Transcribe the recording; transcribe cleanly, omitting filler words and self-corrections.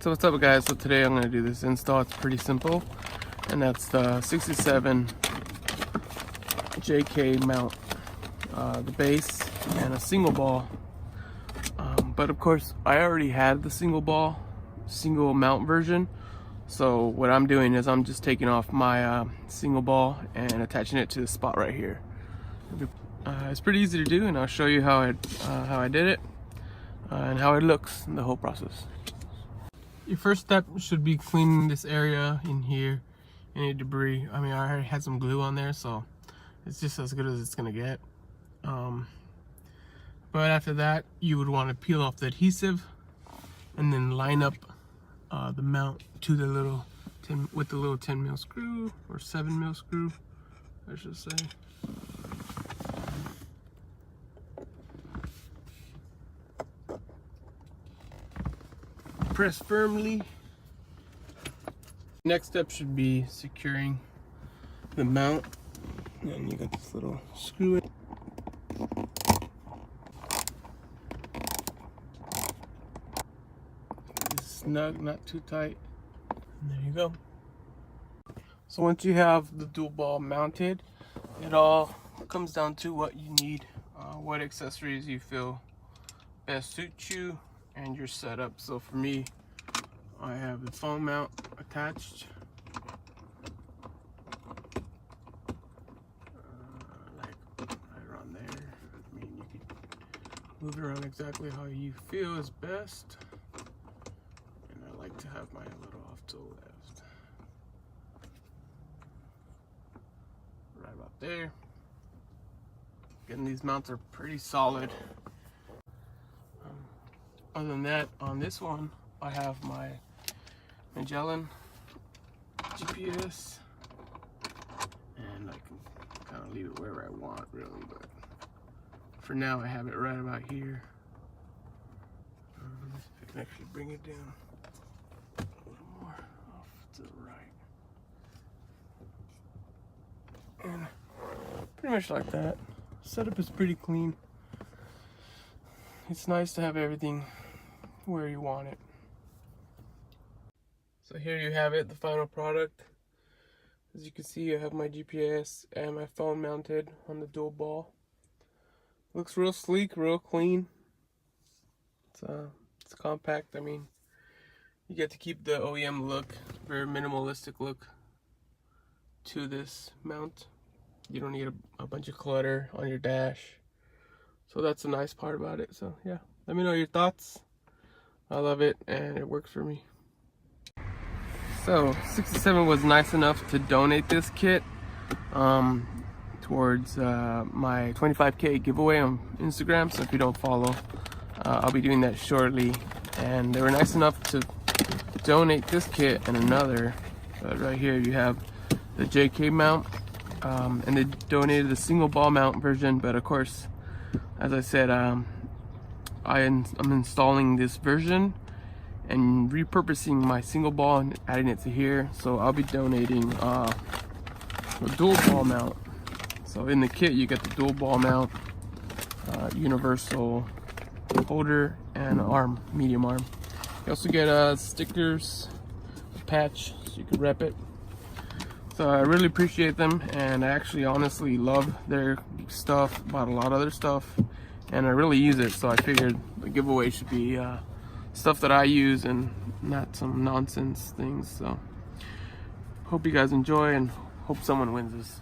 So what's up guys, so today I'm going to do this install. It's pretty simple, and that's the 67 JK mount, the base and a single ball, but of course I already had the single mount version. So what I'm doing is I'm just taking off my single ball and attaching it to the spot right here. It's pretty easy to do, and I'll show you how I did it and how it looks in the whole process. Your first step should be cleaning this area in here, any debris. I mean, I already had some glue on there, so it's just as good as it's gonna get. But after that, you would want to peel off the adhesive and then line up the mount to the little 10 mil screw, or 7 mil screw, I should say. Press firmly. Next step should be securing the mount, and you got this little screw in. It's snug, not too tight. And there you go. So once you have the dual ball mounted, it all comes down to what you need, what accessories you feel best suit you and your setup. So for me, I have the phone mount attached, like right around there. I mean, you can move it around exactly how you feel is best, and I like to have my little off to the left, right about there. Again, these mounts are pretty solid. Other than that, on this one, I have my Magellan GPS, and I can kind of leave it wherever I want, really, but for now I have it right about here. Let me see if I can actually bring it down a little more off to the right. And pretty much like that. Setup is pretty clean. It's nice to have everything where you want it. So here you have it, the final product. As you can see, I have my GPS and my phone mounted on the dual ball. Looks real sleek, real clean. It's compact. I mean, you get to keep the OEM look, very minimalistic look to this mount. You don't need a bunch of clutter on your dash. So that's a nice part about it. So yeah, let me know your thoughts. I love it, and it works for me. So 67 was nice enough to donate this kit towards my 25K giveaway on Instagram. So if you don't follow, I'll be doing that shortly. And they were nice enough to donate this kit and another. Right here you have the JK mount, and they donated the single ball mount version, but of course, as I said, I'm installing this version and repurposing my single ball and adding it to here. So I'll be donating a dual ball mount. So in the kit you get the dual ball mount, universal holder, and arm, medium arm. You also get stickers, a patch, so you can rep it. So I really appreciate them, and I actually honestly love their stuff, bought a lot of other stuff, and I really use it. So I figured the giveaway should be stuff that I use and not some nonsense things. So hope you guys enjoy, and hope someone wins this.